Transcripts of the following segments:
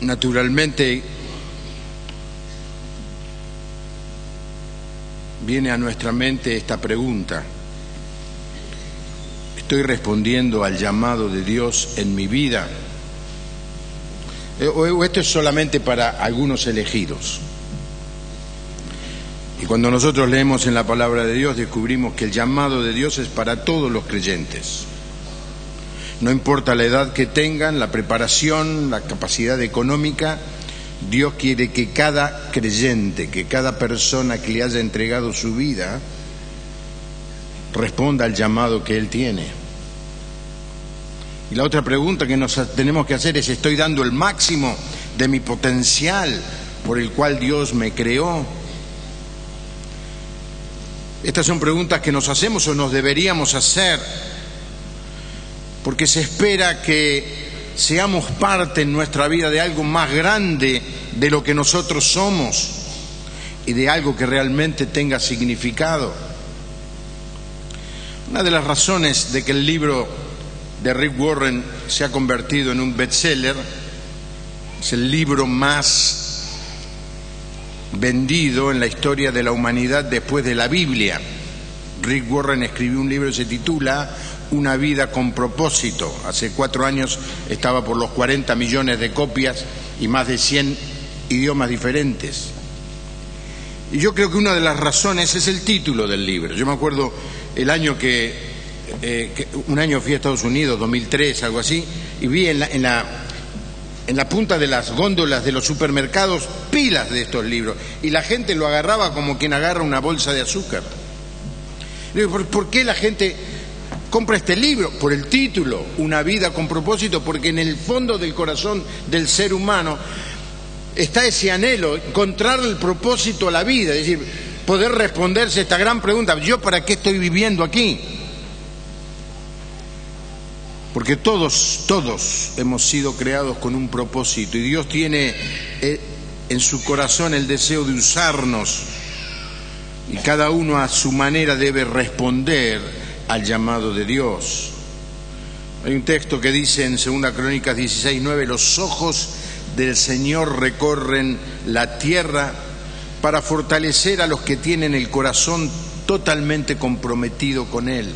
Naturalmente viene a nuestra mente esta pregunta: ¿estoy respondiendo al llamado de Dios en mi vida? ¿O esto es solamente para algunos elegidos? Y cuando nosotros leemos en la palabra de Dios, descubrimos que el llamado de Dios es para todos los creyentes. No importa la edad que tengan, la preparación, la capacidad económica, Dios quiere que cada creyente, que cada persona que le haya entregado su vida, responda al llamado que Él tiene. Y la otra pregunta que nos tenemos que hacer es: ¿estoy dando el máximo de mi potencial por el cual Dios me creó? Estas son preguntas que nos hacemos o nos deberíamos hacer, porque se espera que seamos parte en nuestra vida de algo más grande de lo que nosotros somos y de algo que realmente tenga significado. Una de las razones de que el libro de Rick Warren se ha convertido en un bestseller, es el libro más vendido en la historia de la humanidad después de la Biblia. Rick Warren escribió un libro que se titula Una vida con propósito. Hace 4 años estaba por los 40 millones de copias y más de 100 idiomas diferentes. Y yo creo que una de las razones es el título del libro. Yo me acuerdo el año un año fui a Estados Unidos, 2003, algo así, y vi en la punta de las góndolas de los supermercados pilas de estos libros, y la gente lo agarraba como quien agarra una bolsa de azúcar. Digo, ¿por qué la gente compra este libro? Por el título, Una vida con propósito, porque en el fondo del corazón del ser humano está ese anhelo, encontrar el propósito a la vida, es decir, poder responderse esta gran pregunta: ¿yo para qué estoy viviendo aquí? Porque todos hemos sido creados con un propósito, y Dios tiene en su corazón el deseo de usarnos, y cada uno a su manera debe responder al llamado de Dios. Hay un texto que dice en 2 Crónicas 16:9: los ojos del Señor recorren la tierra para fortalecer a los que tienen el corazón totalmente comprometido con Él.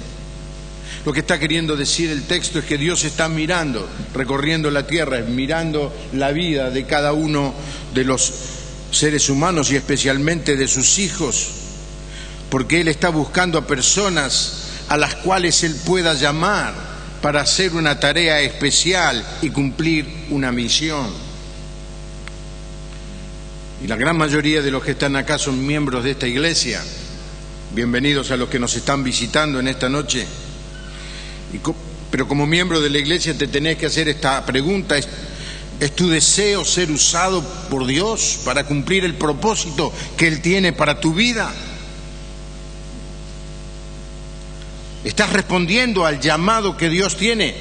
Lo que está queriendo decir el texto es que Dios está mirando, recorriendo la tierra, mirando la vida de cada uno de los seres humanos y especialmente de sus hijos, porque Él está buscando a personas a las cuales Él pueda llamar para hacer una tarea especial y cumplir una misión. Y la gran mayoría de los que están acá son miembros de esta iglesia. Bienvenidos a los que nos están visitando en esta noche. Pero como miembro de la iglesia te tenés que hacer esta pregunta: ¿es tu deseo ser usado por Dios para cumplir el propósito que Él tiene para tu vida? ¿Estás respondiendo al llamado que Dios tiene?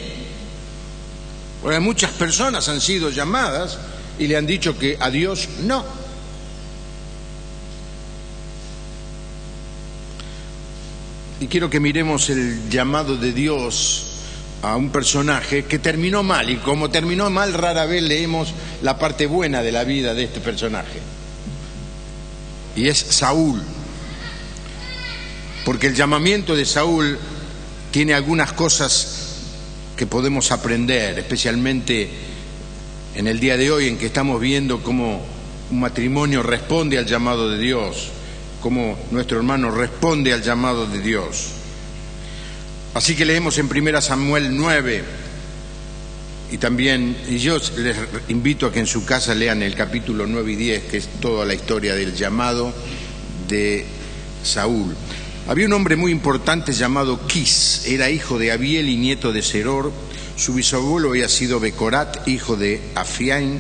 Porque muchas personas han sido llamadas y le han dicho que a Dios no. Y quiero que miremos el llamado de Dios a un personaje que terminó mal, y como terminó mal, rara vez leemos la parte buena de la vida de este personaje, y es Saúl. Porque el llamamiento de Saúl tiene algunas cosas que podemos aprender, especialmente en el día de hoy, en que estamos viendo cómo un matrimonio responde al llamado de Dios, cómo nuestro hermano responde al llamado de Dios. Así que leemos en 1 Samuel 9, y yo les invito a que en su casa lean el capítulo 9 y 10, que es toda la historia del llamado de Saúl. Había un hombre muy importante llamado Quis, era hijo de Abiel y nieto de Seror. Su bisabuelo había sido Becorat, hijo de Afiaín.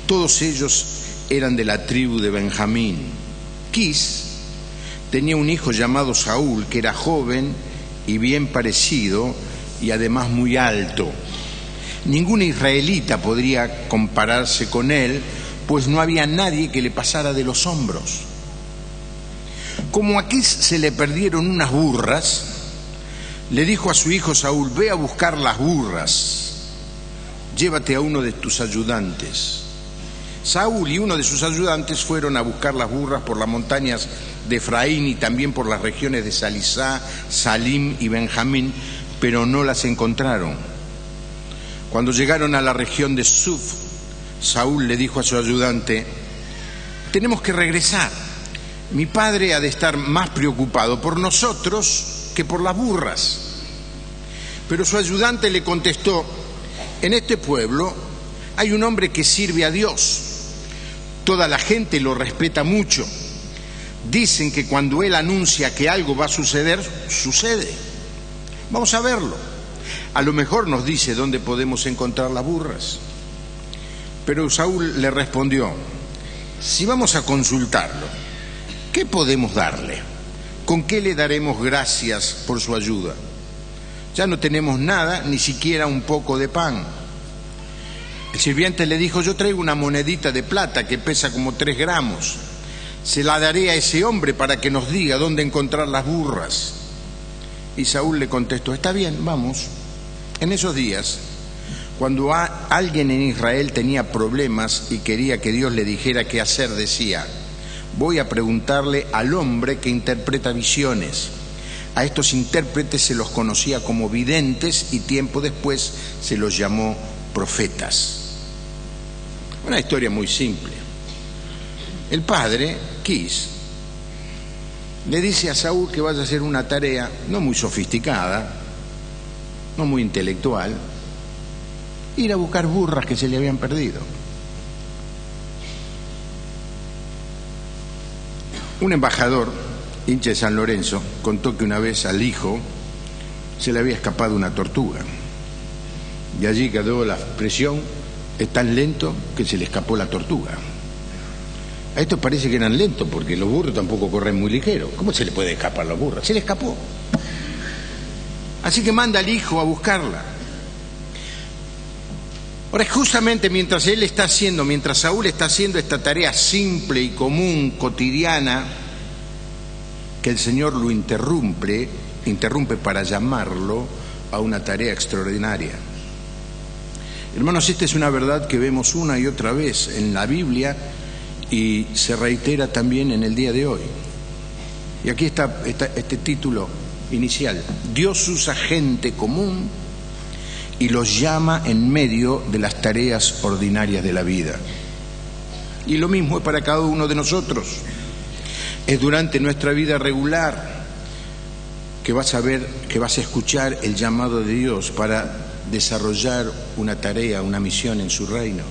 Todos ellos eran de la tribu de Benjamín. Quis tenía un hijo llamado Saúl, que era joven y bien parecido, y además muy alto. Ningún israelita podría compararse con él, pues no había nadie que le pasara de los hombros. Como a Quis se le perdieron unas burras, le dijo a su hijo Saúl: ve a buscar las burras, llévate a uno de tus ayudantes. Saúl y uno de sus ayudantes fueron a buscar las burras por las montañas de Efraín y también por las regiones de Salisá, Salim y Benjamín, pero no las encontraron. Cuando llegaron a la región de Suf, Saúl le dijo a su ayudante: tenemos que regresar. Mi padre ha de estar más preocupado por nosotros que por las burras. Pero su ayudante le contestó: en este pueblo hay un hombre que sirve a Dios. Toda la gente lo respeta mucho. Dicen que cuando él anuncia que algo va a suceder, sucede. Vamos a verlo. A lo mejor nos dice dónde podemos encontrar las burras. Pero Saúl le respondió: si vamos a consultarlo, ¿qué podemos darle? ¿Con qué le daremos gracias por su ayuda? Ya no tenemos nada, ni siquiera un poco de pan. El sirviente le dijo: yo traigo una monedita de plata que pesa como 3 gramos. Se la daré a ese hombre para que nos diga dónde encontrar las burras. Y Saúl le contestó: está bien, vamos. En esos días, cuando alguien en Israel tenía problemas y quería que Dios le dijera qué hacer, decía: voy a preguntarle al hombre que interpreta visiones. A estos intérpretes se los conocía como videntes y tiempo después se los llamó profetas. Una historia muy simple. El padre, Quis, le dice a Saúl que vaya a hacer una tarea no muy sofisticada, no muy intelectual: ir a buscar burras que se le habían perdido. Un embajador, hincha de San Lorenzo, contó que una vez al hijo se le había escapado una tortuga. Y allí quedó la expresión: es tan lento que se le escapó la tortuga. A estos parece que eran lentos, porque los burros tampoco corren muy ligero. ¿Cómo se le puede escapar a los burros? Se le escapó. Así que manda al hijo a buscarla. Ahora, justamente mientras Saúl está haciendo esta tarea simple y común, cotidiana, que el Señor lo interrumpe para llamarlo a una tarea extraordinaria. Hermanos, esta es una verdad que vemos una y otra vez en la Biblia y se reitera también en el día de hoy. Y aquí está este título inicial: Dios usa gente común y los llama en medio de las tareas ordinarias de la vida. Y lo mismo es para cada uno de nosotros. Es durante nuestra vida regular que vas a escuchar el llamado de Dios para desarrollar una tarea, una misión en su reino.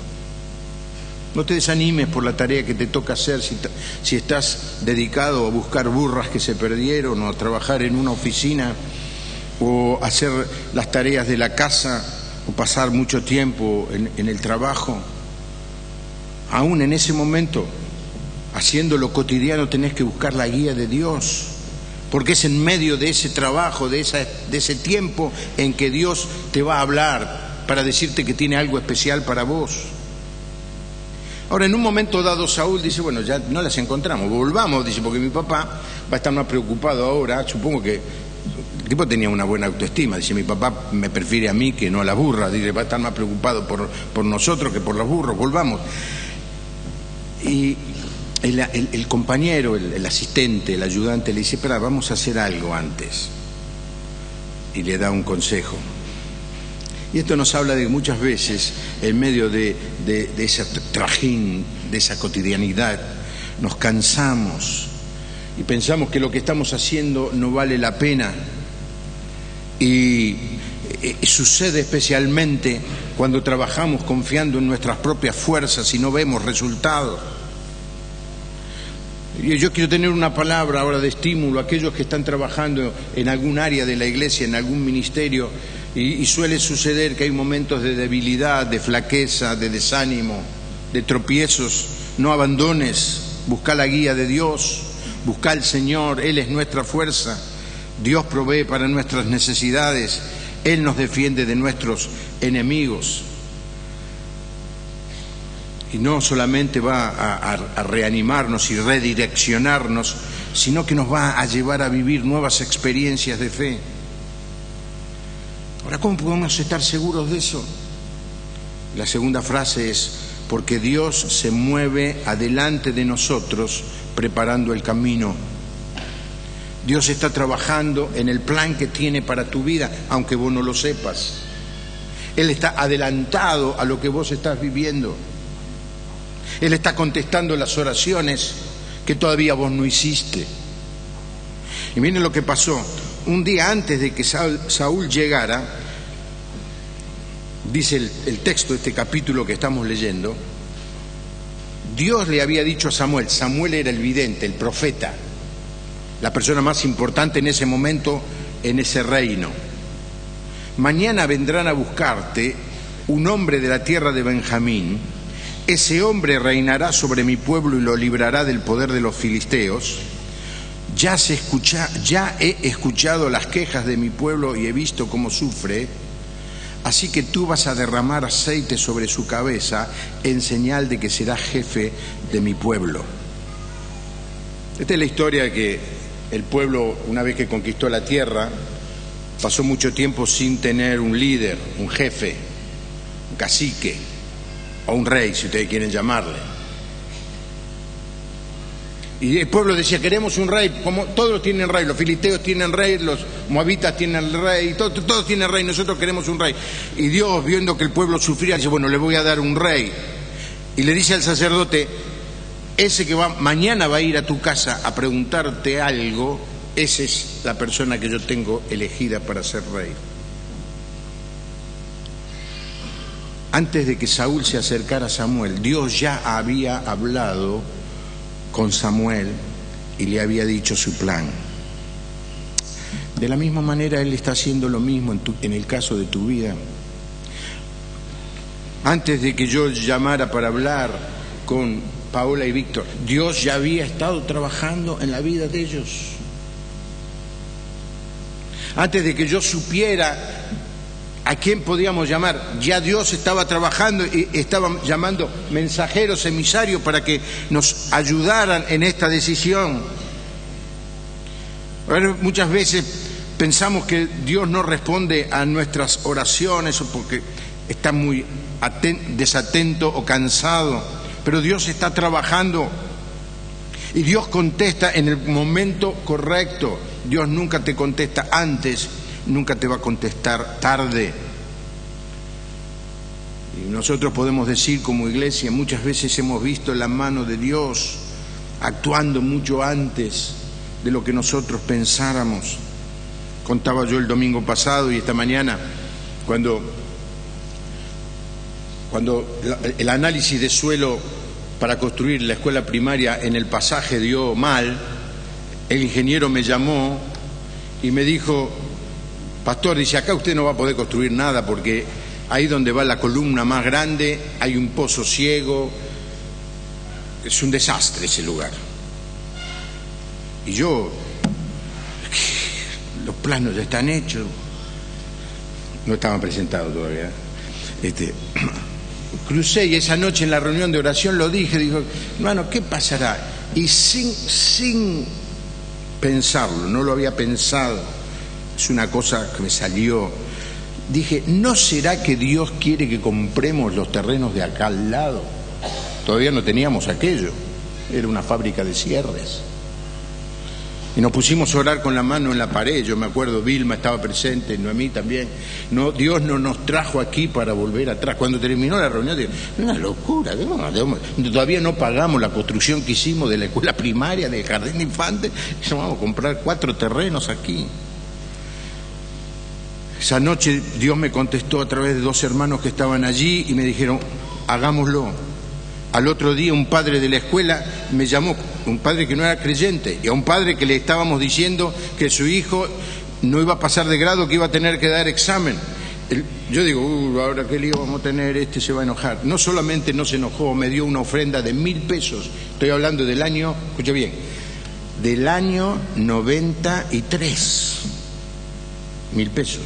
No te desanimes por la tarea que te toca hacer si estás dedicado a buscar burras que se perdieron, o a trabajar en una oficina, o hacer las tareas de la casa, o pasar mucho tiempo en el trabajo. Aún en ese momento, haciendo lo cotidiano, tenés que buscar la guía de Dios, porque es en medio de ese trabajo, de ese tiempo, en que Dios te va a hablar para decirte que tiene algo especial para vos. Ahora, en un momento dado, Saúl dice: bueno, ya no las encontramos, volvamos, dice, porque mi papá va a estar más preocupado ahora. Supongo que el tipo tenía una buena autoestima. Dice: mi papá me prefiere a mí que no a las burras. Dice: va a estar más preocupado por nosotros que por los burros, volvamos. Y el compañero, el asistente, el ayudante le dice: espera, vamos a hacer algo antes. Y le da un consejo. Y esto nos habla de que muchas veces, en medio de ese trajín, de esa cotidianidad, nos cansamos y pensamos que lo que estamos haciendo no vale la pena. Y sucede especialmente cuando trabajamos confiando en nuestras propias fuerzas y no vemos resultados. Yo quiero tener una palabra ahora de estímulo a aquellos que están trabajando en algún área de la iglesia, en algún ministerio, y suele suceder que hay momentos de debilidad, de flaqueza, de desánimo, de tropiezos. No abandones, busca la guía de Dios, busca al Señor. Él es nuestra fuerza. Dios provee para nuestras necesidades. Él nos defiende de nuestros enemigos. Y no solamente va a reanimarnos y redireccionarnos, sino que nos va a llevar a vivir nuevas experiencias de fe. Ahora, ¿cómo podemos estar seguros de eso? La segunda frase es: porque Dios se mueve adelante de nosotros preparando el camino. Dios está trabajando en el plan que tiene para tu vida, aunque vos no lo sepas. Él está adelantado a lo que vos estás viviendo. Él está contestando las oraciones que todavía vos no hiciste. Y miren lo que pasó. Un día antes de que Saúl llegara, dice el texto de este capítulo que estamos leyendo, Dios le había dicho a Samuel, Samuel era el vidente, el profeta, la persona más importante en ese momento en ese reino. Mañana vendrán a buscarte un hombre de la tierra de Benjamín. Ese hombre reinará sobre mi pueblo y lo librará del poder de los filisteos. Ya he escuchado las quejas de mi pueblo y he visto cómo sufre. Así que tú vas a derramar aceite sobre su cabeza en señal de que será jefe de mi pueblo. Esta es la historia que el pueblo, una vez que conquistó la tierra, pasó mucho tiempo sin tener un líder, un jefe, un cacique o un rey, si ustedes quieren llamarle. Y el pueblo decía, queremos un rey, como todos tienen rey, los filisteos tienen rey, los moabitas tienen rey, todos tienen rey, nosotros queremos un rey. Y Dios, viendo que el pueblo sufría, dice, bueno, le voy a dar un rey. Y le dice al sacerdote, ese que mañana va a ir a tu casa a preguntarte algo, esa es la persona que yo tengo elegida para ser rey. Antes de que Saúl se acercara a Samuel, Dios ya había hablado con Samuel y le había dicho su plan. De la misma manera Él está haciendo lo mismo en el caso de tu vida. Antes de que yo llamara para hablar con Paola y Víctor, Dios ya había estado trabajando en la vida de ellos. Antes de que yo supiera a quién podíamos llamar, ya Dios estaba trabajando y estaba llamando mensajeros, emisarios para que nos ayudaran en esta decisión. Bueno, muchas veces pensamos que Dios no responde a nuestras oraciones o porque está muy desatento o cansado, pero Dios está trabajando y Dios contesta en el momento correcto. Dios nunca te contesta antes, nunca te va a contestar tarde. Y nosotros podemos decir como iglesia, muchas veces hemos visto la mano de Dios actuando mucho antes de lo que nosotros pensáramos. Contaba yo el domingo pasado y esta mañana, cuando el análisis de suelo para construir la escuela primaria en el pasaje dio mal, el ingeniero me llamó y me dijo, pastor, dice, acá usted no va a poder construir nada porque ahí donde va la columna más grande hay un pozo ciego, es un desastre ese lugar. Y yo, los planos ya están hechos, no estaban presentados todavía. Crucé y esa noche en la reunión de oración lo dije, dijo, hermano, ¿qué pasará? Y sin pensarlo, no lo había pensado, es una cosa que me salió, dije, ¿no será que Dios quiere que compremos los terrenos de acá al lado? Todavía no teníamos aquello, era una fábrica de cierres. Y nos pusimos a orar con la mano en la pared, yo me acuerdo, Vilma estaba presente, Noemí también. No, Dios no nos trajo aquí para volver atrás. Cuando terminó la reunión, dije, una locura, todavía no pagamos la construcción que hicimos de la escuela primaria, del jardín de infantes, vamos a comprar 4 terrenos aquí. Esa noche Dios me contestó a través de 2 hermanos que estaban allí y me dijeron, hagámoslo. Al otro día un padre de la escuela me llamó, un padre que no era creyente, y a un padre que le estábamos diciendo que su hijo no iba a pasar de grado, que iba a tener que dar examen. Yo digo, ahora qué lío vamos a tener, se va a enojar. No solamente no se enojó, me dio una ofrenda de 1.000 pesos. Estoy hablando del año, escuche bien, del año 93. 1.000 pesos.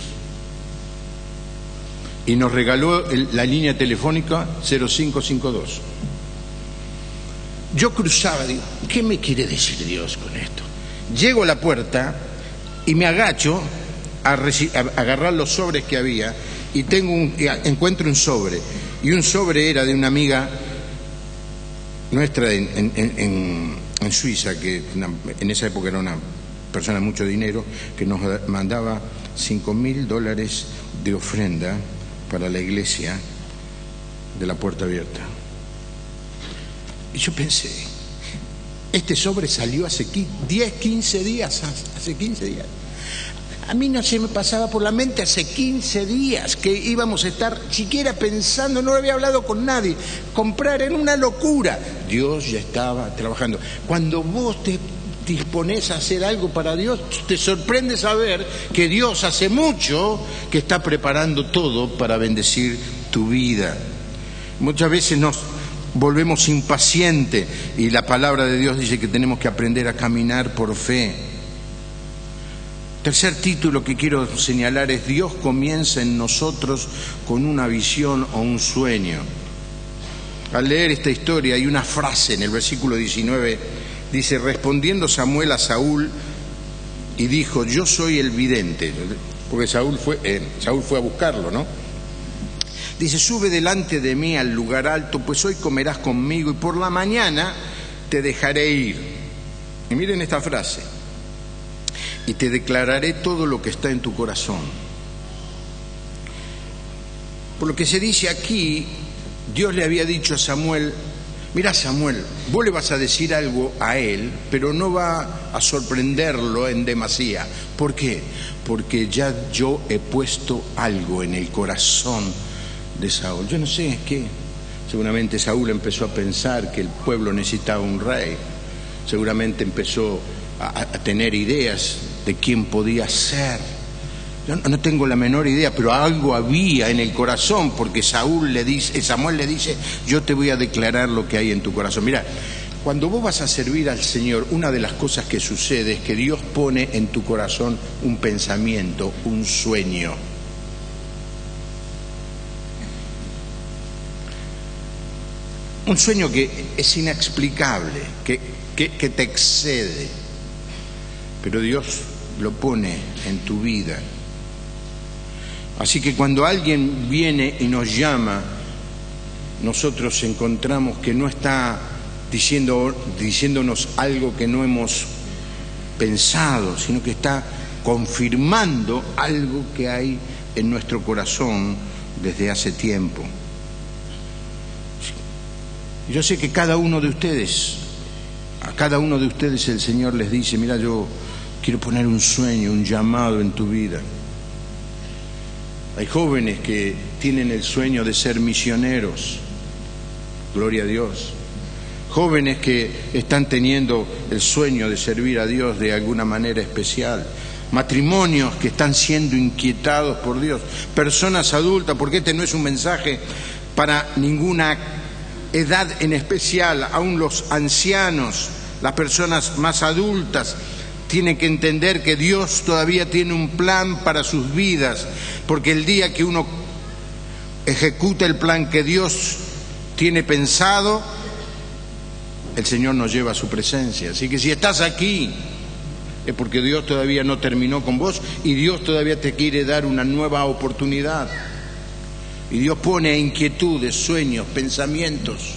Y nos regaló la línea telefónica 0552. Yo cruzaba, digo, ¿qué me quiere decir Dios con esto? Llego a la puerta y me agacho a agarrar los sobres que había y encuentro un sobre. Y un sobre era de una amiga nuestra en Suiza, que en esa época era una persona de mucho dinero, que nos mandaba $5.000 de ofrenda para la iglesia de la Puerta Abierta. Y yo pensé, este sobre salió hace 10, 15 días, hace 15 días. A mí no se me pasaba por la mente hace 15 días que íbamos a estar siquiera pensando, no había hablado con nadie, comprar era una locura. Dios ya estaba trabajando. Cuando vos te dispones a hacer algo para Dios, te sorprende saber que Dios hace mucho que está preparando todo para bendecir tu vida. Muchas veces nos volvemos impacientes y la palabra de Dios dice que tenemos que aprender a caminar por fe. Tercer título que quiero señalar es: Dios comienza en nosotros con una visión o un sueño. Al leer esta historia hay una frase en el versículo 19, dice: respondiendo Samuel a Saúl y dijo: yo soy el vidente, porque Saúl fue a buscarlo, ¿no? Dice: sube delante de mí al lugar alto, pues hoy comerás conmigo y por la mañana te dejaré ir. Y miren esta frase: y te declararé todo lo que está en tu corazón. Por lo que se dice aquí, Dios le había dicho a Samuel: mira, Samuel, vos le vas a decir algo a él, pero no va a sorprenderlo en demasía. ¿Por qué? Porque ya yo he puesto algo en el corazón de Saúl. Yo no sé qué. Seguramente Saúl empezó a pensar que el pueblo necesitaba un rey. Seguramente empezó a tener ideas de quién podía ser. Yo no tengo la menor idea, pero algo había en el corazón, porque Samuel le dice: yo te voy a declarar lo que hay en tu corazón. Mira, cuando vos vas a servir al Señor, una de las cosas que sucede es que Dios pone en tu corazón un pensamiento, un sueño. Un sueño que es inexplicable, que te excede, pero Dios lo pone en tu vida. Así que cuando alguien viene y nos llama, nosotros encontramos que no está diciéndonos algo que no hemos pensado, sino que está confirmando algo que hay en nuestro corazón desde hace tiempo. Yo sé que a cada uno de ustedes el Señor les dice: mira, yo quiero poner un sueño, un llamado en tu vida. Hay jóvenes que tienen el sueño de ser misioneros, gloria a Dios. Jóvenes que están teniendo el sueño de servir a Dios de alguna manera especial. Matrimonios que están siendo inquietados por Dios. Personas adultas, porque este no es un mensaje para ninguna edad en especial. Aún los ancianos, las personas más adultas, tienen que entender que Dios todavía tiene un plan para sus vidas, porque el día que uno ejecuta el plan que Dios tiene pensado, el Señor nos lleva a su presencia. Así que si estás aquí, es porque Dios todavía no terminó con vos y Dios todavía te quiere dar una nueva oportunidad. Y Dios pone inquietudes, sueños, pensamientos.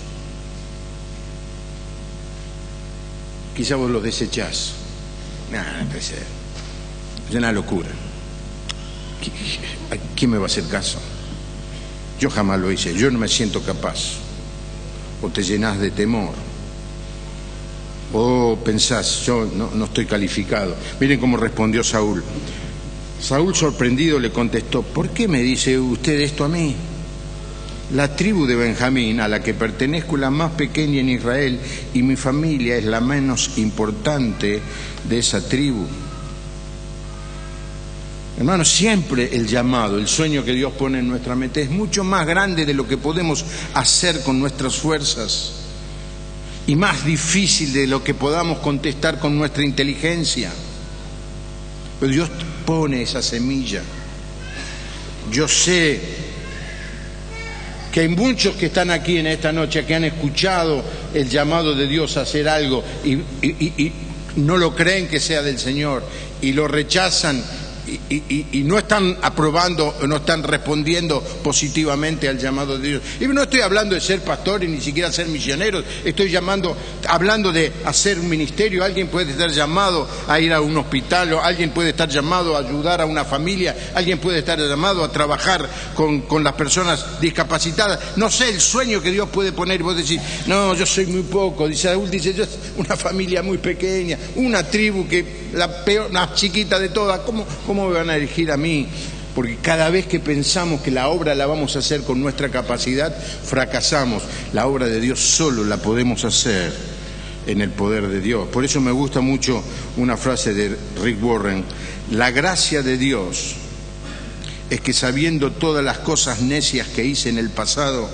Quizá vos los desechás. No puede ser. Es una locura. ¿Quién me va a hacer caso? Yo jamás lo hice. Yo no me siento capaz. O te llenás de temor. O pensás: yo no estoy calificado. Miren cómo respondió Saúl. Saúl, sorprendido, le contestó: ¿por qué me dice usted esto a mí? La tribu de Benjamín, a la que pertenezco, es la más pequeña en Israel, y mi familia es la menos importante de esa tribu. Hermanos, siempre el llamado, el sueño que Dios pone en nuestra mente es mucho más grande de lo que podemos hacer con nuestras fuerzas y más difícil de lo que podamos contestar con nuestra inteligencia. Pero Dios pone esa semilla. Yo sé que hay muchos que están aquí en esta noche que han escuchado el llamado de Dios a hacer algo y no lo creen que sea del Señor y lo rechazan y no están aprobando, no están respondiendo positivamente al llamado de Dios. Y no estoy hablando de ser pastores ni siquiera ser misioneros, estoy hablando de hacer un ministerio. Alguien puede estar llamado a ir a un hospital, o alguien puede estar llamado a ayudar a una familia, alguien puede estar llamado a trabajar con las personas discapacitadas. No sé, el sueño que Dios puede poner. Vos decís, no, yo soy muy poco. Dice Saúl, dice, yo una familia muy pequeña, una tribu que la peor, más chiquita de todas, ¿cómo me van a elegir a mí? Porque cada vez que pensamos que la obra la vamos a hacer con nuestra capacidad, fracasamos. La obra de Dios solo la podemos hacer en el poder de Dios. Por eso me gusta mucho una frase de Rick Warren: la gracia de Dios es que, sabiendo todas las cosas necias que hice en el pasado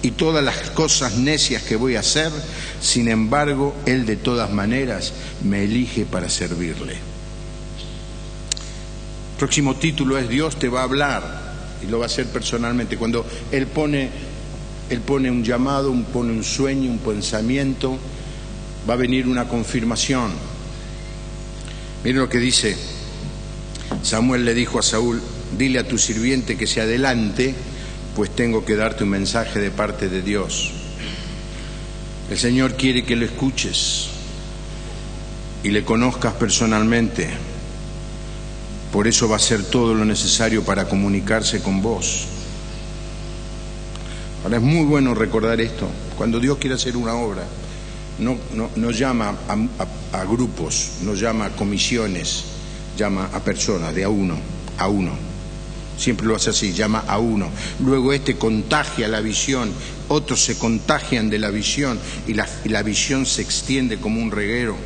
y todas las cosas necias que voy a hacer, sin embargo, Él de todas maneras me elige para servirle. El próximo título es Dios te va a hablar, y lo va a hacer personalmente. Cuando Él pone un llamado, pone un sueño, un pensamiento, va a venir una confirmación. Miren lo que dice. Samuel le dijo a Saúl: dile a tu sirviente que se adelante, pues tengo que darte un mensaje de parte de Dios. El Señor quiere que lo escuches y le conozcas personalmente. Por eso va a hacer todo lo necesario para comunicarse con vos. Ahora, es muy bueno recordar esto. Cuando Dios quiere hacer una obra, no llama a grupos, no llama a comisiones, llama a personas, de a uno. Siempre lo hace así, llama a uno. Luego contagia la visión, otros se contagian de la visión y la visión se extiende como un reguero.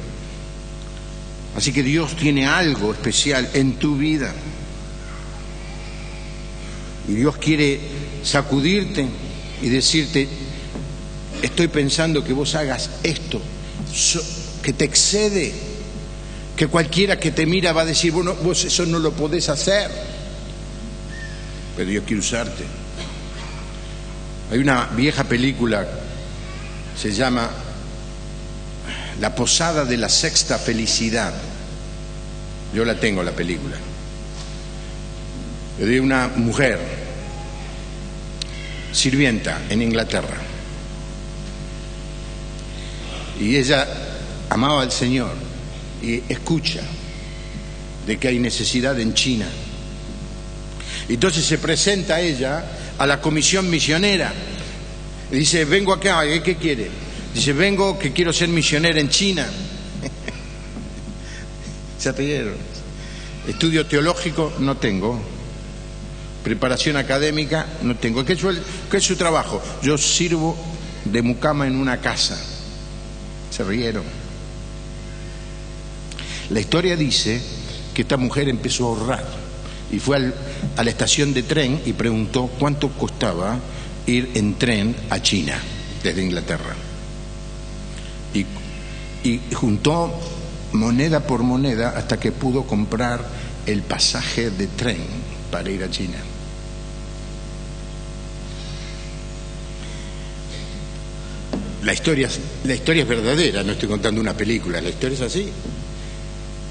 Así que Dios tiene algo especial en tu vida. Y Dios quiere sacudirte y decirte: estoy pensando que vos hagas esto, que te excede, que cualquiera que te mira va a decir, bueno, vos eso no lo podés hacer. Pero Dios quiere usarte. Hay una vieja película, se llama La Posada de la Sexta Felicidad. Yo la tengo, la película. Es de una mujer sirvienta en Inglaterra. Y ella amaba al Señor y escucha de que hay necesidad en China. Entonces se presenta ella a la comisión misionera y dice: vengo acá, ¿qué quiere? Dice: vengo que quiero ser misionera en China. Se rieron. Estudio teológico no tengo, preparación académica no tengo. ¿Qué es su trabajo? Yo sirvo de mucama en una casa. Se rieron. La historia dice que esta mujer empezó a ahorrar y fue a la estación de tren y preguntó cuánto costaba ir en tren a China desde Inglaterra. Y juntó moneda por moneda hasta que pudo comprar el pasaje de tren para ir a China. La historia es verdadera, no estoy contando una película, la historia es así.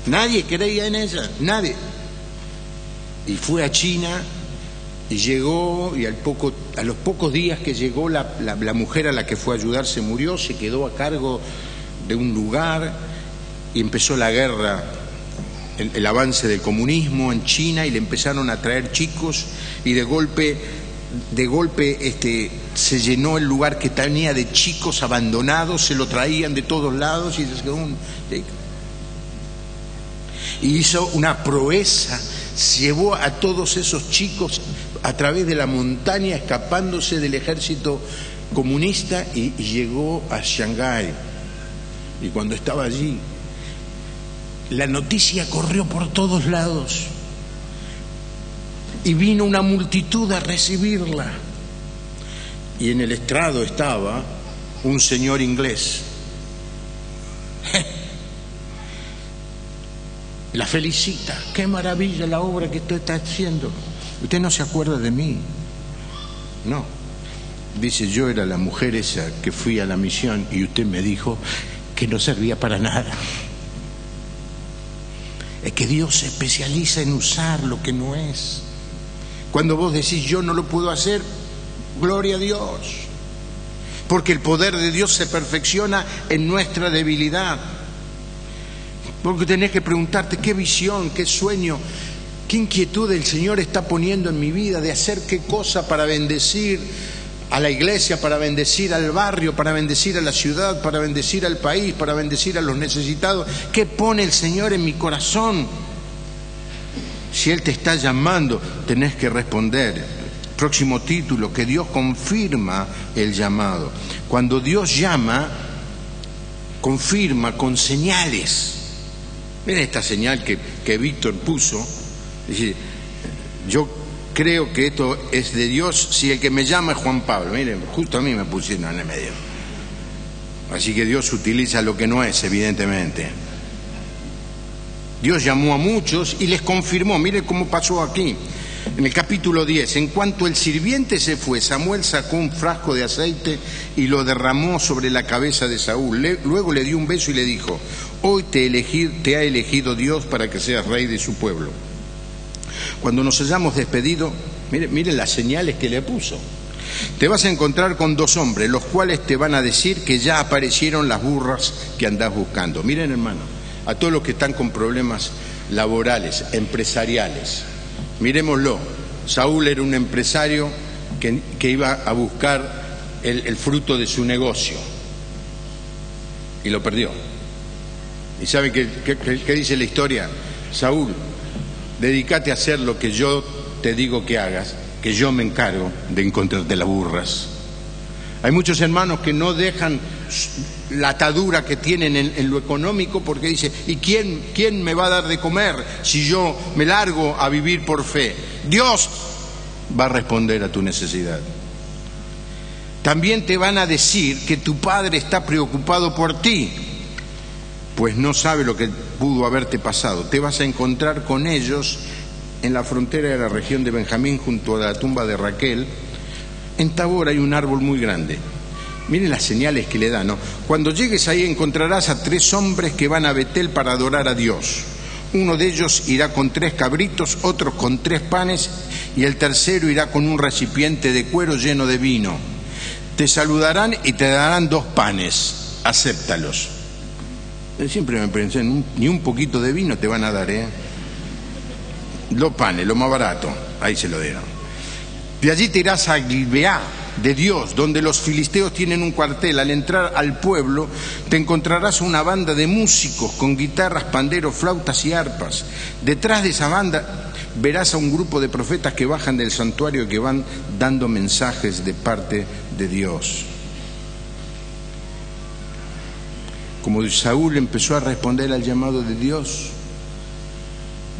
Nadie creía en ella, nadie. Y fue a China y llegó, y a los pocos días que llegó, la mujer a la que fue a ayudar se murió, se quedó a cargo de un lugar y empezó la guerra, el avance del comunismo en China, y le empezaron a traer chicos y de golpe se llenó el lugar que tenía de chicos abandonados, se lo traían de todos lados y hizo una proeza. Llevó a todos esos chicos a través de la montaña, escapándose del ejército comunista, y llegó a Shanghái. Y cuando estaba allí, la noticia corrió por todos lados y vino una multitud a recibirla. Y en el estrado estaba un señor inglés. La felicita: qué maravilla la obra que usted está haciendo. Usted no se acuerda de mí. No. Dice: yo era la mujer esa que fui a la misión y usted me dijo que no servía para nada. Es que Dios se especializa en usar lo que no es. Cuando vos decís yo no lo puedo hacer, gloria a Dios. Porque el poder de Dios se perfecciona en nuestra debilidad. Porque tenés que preguntarte qué visión, qué sueño, qué inquietud el Señor está poniendo en mi vida de hacer qué cosa para bendecir a la iglesia, para bendecir al barrio, para bendecir a la ciudad, para bendecir al país, para bendecir a los necesitados. ¿Qué pone el Señor en mi corazón? Si Él te está llamando, tenés que responder. Próximo título, que Dios confirma el llamado. Cuando Dios llama, confirma con señales. Miren esta señal que Víctor puso. Dice, yo creo que esto es de Dios si el que me llama es Juan Pablo. Miren, justo a mí me pusieron en el medio. Así que Dios utiliza lo que no es, evidentemente. Dios llamó a muchos y les confirmó. Miren cómo pasó aquí. En el capítulo 10, en cuanto el sirviente se fue, Samuel sacó un frasco de aceite y lo derramó sobre la cabeza de Saúl. Luego le dio un beso y le dijo, hoy te ha elegido Dios para que seas rey de su pueblo. Cuando nos hayamos despedido, miren las señales que le puso. Te vas a encontrar con 2 hombres, los cuales te van a decir que ya aparecieron las burras que andás buscando. Miren, hermano, a todos los que están con problemas laborales, empresariales, miremoslo. Saúl era un empresario que iba a buscar el fruto de su negocio y lo perdió. ¿Y saben qué dice la historia? Saúl, dedícate a hacer lo que yo te digo que hagas, que yo me encargo de encontrarte las burras. Hay muchos hermanos que no dejan la atadura que tienen en lo económico porque dicen, ¿y quién me va a dar de comer si yo me largo a vivir por fe? Dios va a responder a tu necesidad. También te van a decir que tu padre está preocupado por ti, pues no sabe lo que pudo haberte pasado. Te vas a encontrar con ellos en la frontera de la región de Benjamín, junto a la tumba de Raquel. En Tabor hay un árbol muy grande. Miren las señales que le dan, ¿no? Cuando llegues ahí encontrarás a 3 hombres que van a Betel para adorar a Dios. Uno de ellos irá con 3 cabritos, otro con 3 panes y el tercero irá con un recipiente de cuero lleno de vino. Te saludarán y te darán 2 panes. Acéptalos. Siempre me pensé, ni un poquito de vino te van a dar, ¿eh? Los panes, lo más barato, ahí se lo dieron. De allí te irás a Gibeá de Dios, donde los filisteos tienen un cuartel. Al entrar al pueblo te encontrarás una banda de músicos con guitarras, panderos, flautas y arpas. Detrás de esa banda verás a un grupo de profetas que bajan del santuario y que van dando mensajes de parte de Dios. Como Saúl empezó a responder al llamado de Dios,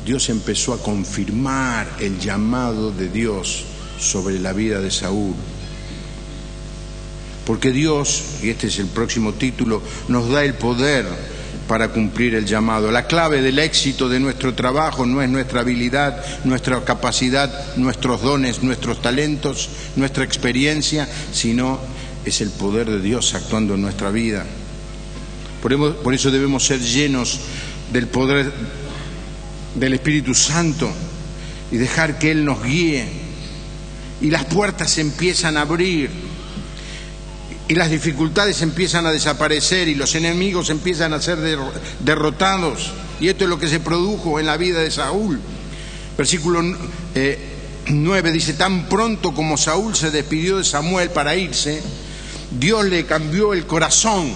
Dios empezó a confirmar el llamado de Dios sobre la vida de Saúl. Porque Dios, y este es el próximo título, nos da el poder para cumplir el llamado. La clave del éxito de nuestro trabajo no es nuestra habilidad, nuestra capacidad, nuestros dones, nuestros talentos, nuestra experiencia, sino es el poder de Dios actuando en nuestra vida. Por eso debemos ser llenos del poder del Espíritu Santo y dejar que Él nos guíe. Y las puertas se empiezan a abrir y las dificultades empiezan a desaparecer y los enemigos empiezan a ser derrotados. Y esto es lo que se produjo en la vida de Saúl. Versículo 9 dice, tan pronto como Saúl se despidió de Samuel para irse, Dios le cambió el corazón.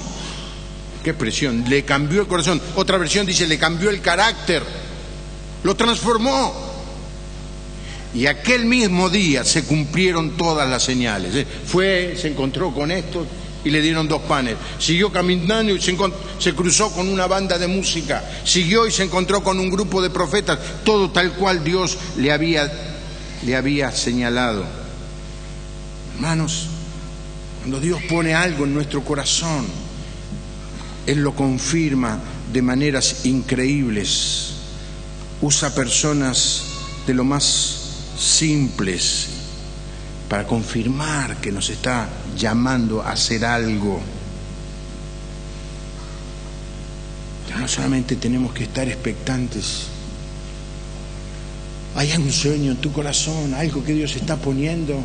Qué expresión, le cambió el corazón. Otra versión dice, le cambió el carácter, lo transformó. Y aquel mismo día se cumplieron todas las señales. Fue, se encontró con estos y le dieron 2 panes. Siguió caminando y se cruzó con una banda de música. Siguió y se encontró con un grupo de profetas. Todo tal cual Dios le había señalado. Hermanos, cuando Dios pone algo en nuestro corazón, Él lo confirma de maneras increíbles. Usa personas de lo más simples para confirmar que nos está llamando a hacer algo. Pero no solamente tenemos que estar expectantes hay un sueño en tu corazón, algo que Dios está poniendo,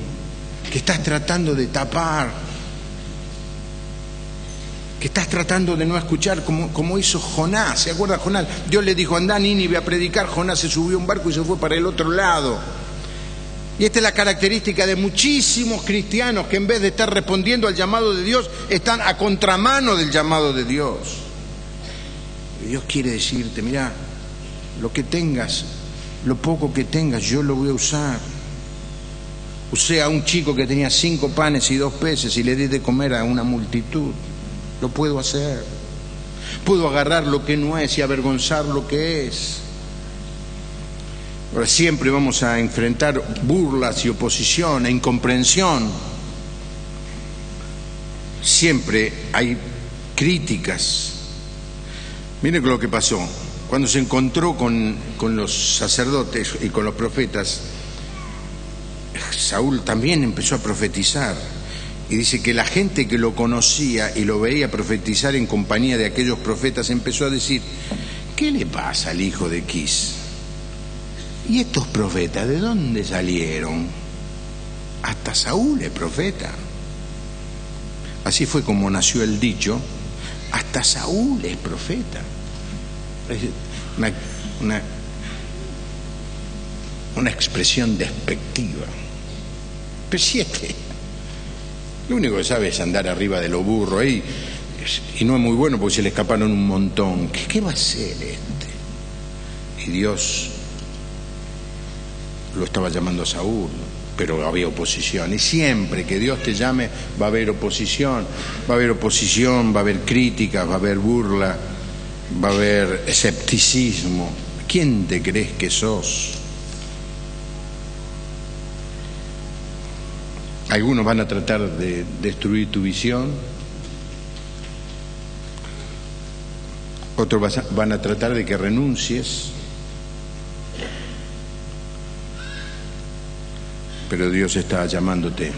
que estás tratando de tapar, que estás tratando de no escuchar, como hizo Jonás. ¿Se acuerda Jonás? Dios le dijo, andá a Nínive a predicar. Jonás se subió a un barco y se fue para el otro lado. Y esta es la característica de muchísimos cristianos que en vez de estar respondiendo al llamado de Dios, están a contramano del llamado de Dios. Y Dios quiere decirte, mira, lo que tengas, lo poco que tengas, yo lo voy a usar. Usé a un chico que tenía 5 panes y 2 peces y le di de comer a una multitud. Lo puedo hacer. Puedo agarrar lo que no es y avergonzar lo que es. Ahora siempre vamos a enfrentar burlas y oposición e incomprensión. Siempre hay críticas. Miren lo que pasó. Cuando se encontró con los sacerdotes y con los profetas, Saúl también empezó a profetizar. Y dice que la gente que lo conocía y lo veía profetizar en compañía de aquellos profetas empezó a decir, ¿qué le pasa al hijo de Quis? ¿Y estos profetas de dónde salieron? Hasta Saúl es profeta. Así fue como nació el dicho, hasta Saúl es profeta. Es una expresión despectiva. Pero si lo único que sabe es andar arriba de lo burro ahí, y no es muy bueno porque se le escaparon un montón. ¿Qué va a hacer este? Y Dios lo estaba llamando a Saúl, pero había oposición. Y siempre que Dios te llame va a haber oposición, va a haber críticas, va a haber burla, va a haber escepticismo. ¿Quién te crees que sos? Algunos van a tratar de destruir tu visión, otros van a tratar de que renuncies, pero Dios está llamándote.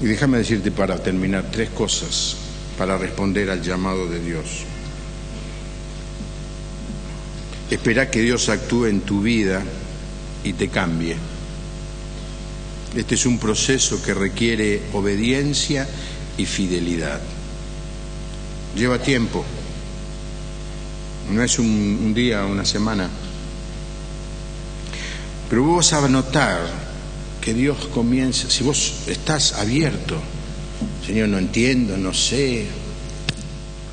Y déjame decirte para terminar 3 cosas para responder al llamado de Dios. Espera que Dios actúe en tu vida y te cambie. Este es un proceso que requiere obediencia y fidelidad. Lleva tiempo. No es un día, una semana. Pero vos vas a notar que Dios comienza, si vos estás abierto, Señor, no entiendo, no sé,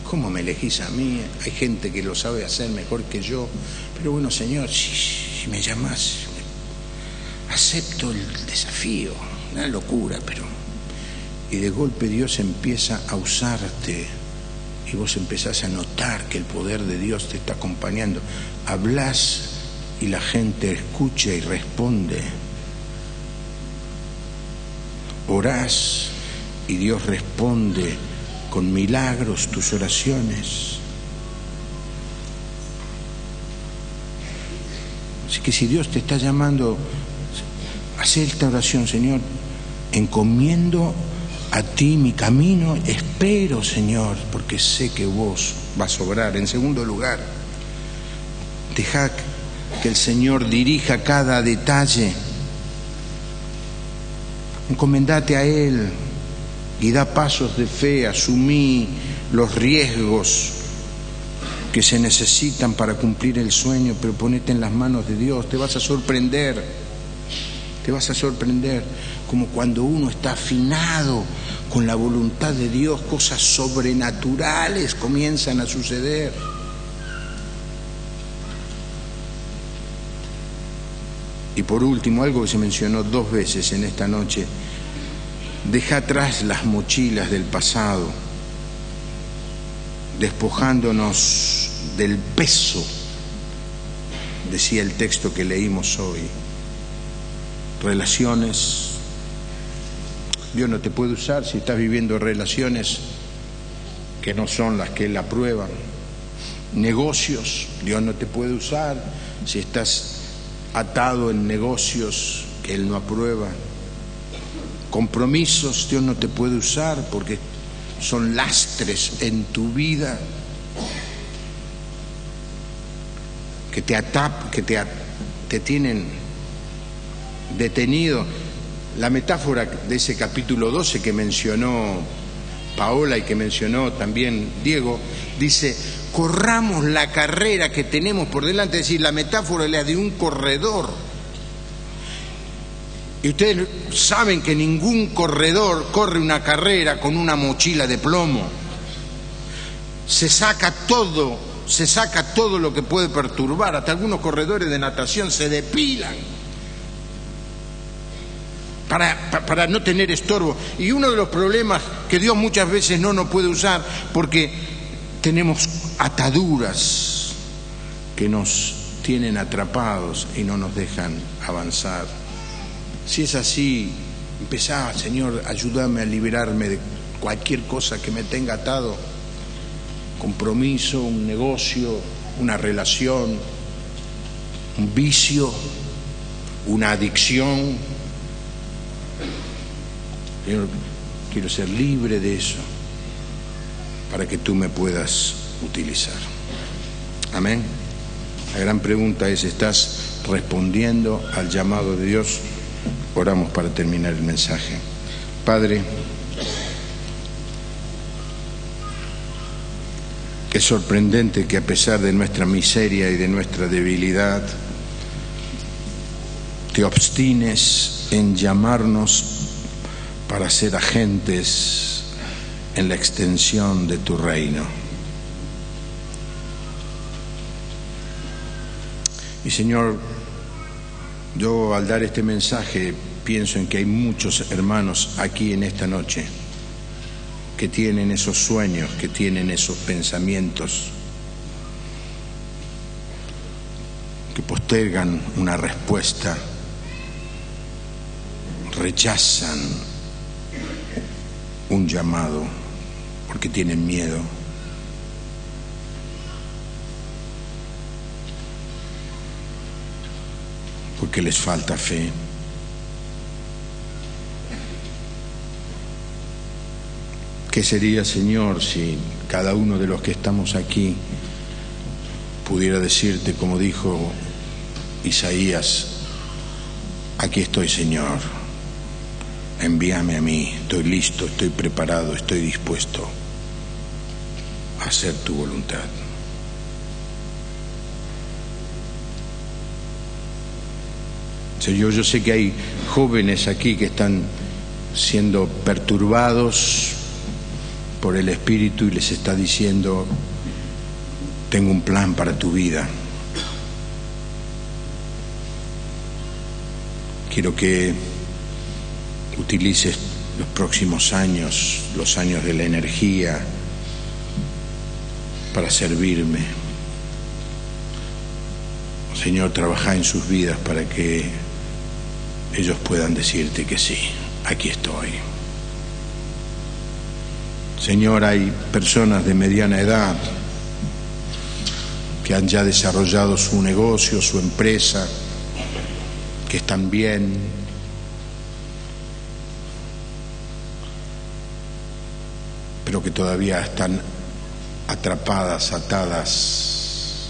¿cómo me elegís a mí? Hay gente que lo sabe hacer mejor que yo, pero bueno, Señor, si me llamás, acepto el desafío, una locura, pero... Y de golpe Dios empieza a usarte y vos empezás a notar que el poder de Dios te está acompañando. Hablás y la gente escucha y responde. Orás y Dios responde con milagros tus oraciones. Así que si Dios te está llamando, haz esta oración: Señor, encomiendo a ti mi camino, espero, Señor, porque sé que vos vas a obrar. En segundo lugar, dejá que el Señor dirija cada detalle. Encomendate a Él y da pasos de fe. Asumí los riesgos que se necesitan para cumplir el sueño, pero ponete en las manos de Dios. Te vas a sorprender, como cuando uno está afinado con la voluntad de Dios, cosas sobrenaturales comienzan a suceder. Y por último, algo que se mencionó 2 veces en esta noche: deja atrás las mochilas del pasado, despojándonos del peso, decía el texto que leímos hoy. Relaciones, Dios no te puede usar si estás viviendo relaciones que no son las que Él aprueba. Negocios, Dios no te puede usar si estás atado en negocios que Él no aprueba. Compromisos, Dios no te puede usar porque son lastres en tu vida. que te tienen detenido. La metáfora de ese capítulo 12 que mencionó Paola y que mencionó también Diego, dice: corramos la carrera que tenemos por delante. Es decir, la metáfora es la de un corredor. Y ustedes saben que ningún corredor corre una carrera con una mochila de plomo. Se saca todo lo que puede perturbar. Hasta algunos corredores de natación se depilan para no tener estorbo. Y uno de los problemas que Dios muchas veces no nos puede usar, porque tenemos ataduras que nos tienen atrapados y no nos dejan avanzar. Si es así, empezá: Señor, ayúdame a liberarme de cualquier cosa que me tenga atado. Compromiso, un negocio, una relación, un vicio, una adicción. Señor, quiero ser libre de eso para que tú me puedas utilizar. Amén. La gran pregunta es: ¿estás respondiendo al llamado de Dios? Oramos para terminar el mensaje. Padre, es sorprendente que a pesar de nuestra miseria y de nuestra debilidad, te obstines en llamarnos para ser agentes en la extensión de tu reino. Y Señor, yo al dar este mensaje pienso en que hay muchos hermanos aquí en esta noche que tienen esos sueños, que tienen esos pensamientos, que postergan una respuesta, rechazan un llamado porque tienen miedo. Porque les falta fe. ¿Qué sería, Señor, si cada uno de los que estamos aquí pudiera decirte, como dijo Isaías: aquí estoy, Señor, envíame a mí, estoy listo, estoy preparado, estoy dispuesto a hacer tu voluntad? Señor, yo sé que hay jóvenes aquí que están siendo perturbados por el Espíritu y les está diciendo: tengo un plan para tu vida. Quiero que utilices los próximos años, los años de la energía, para servirme. Señor, trabaja en sus vidas para que ellos puedan decirte que sí, aquí estoy. Señor, hay personas de mediana edad que han ya desarrollado su negocio, su empresa, que están bien, pero que todavía están atrapadas, atadas,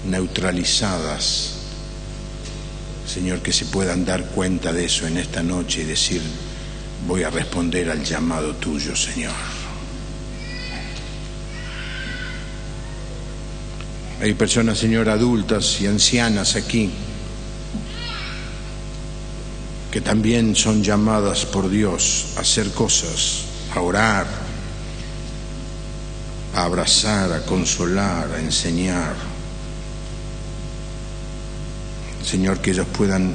neutralizadas. Señor, que se puedan dar cuenta de eso en esta noche y decir: voy a responder al llamado tuyo, Señor. Hay personas, Señor, adultas y ancianas aquí que también son llamadas por Dios a hacer cosas, a orar, a abrazar, a consolar, a enseñar. Señor, que ellos puedan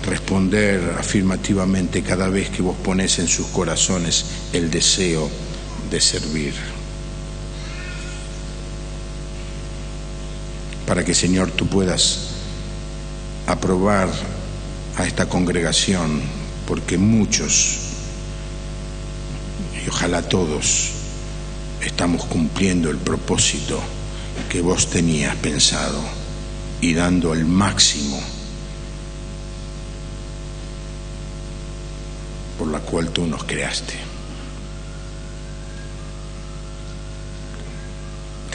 responder afirmativamente cada vez que vos pones en sus corazones el deseo de servir. Para que, Señor, tú puedas aprobar a esta congregación, porque muchos, y ojalá todos, estamos cumpliendo el propósito que vos tenías pensado y dando el máximo por la cual tú nos creaste.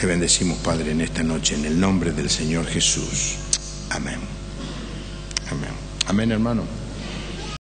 Te bendecimos, Padre, en esta noche, en el nombre del Señor Jesús. Amén. Amén. Amén, hermano.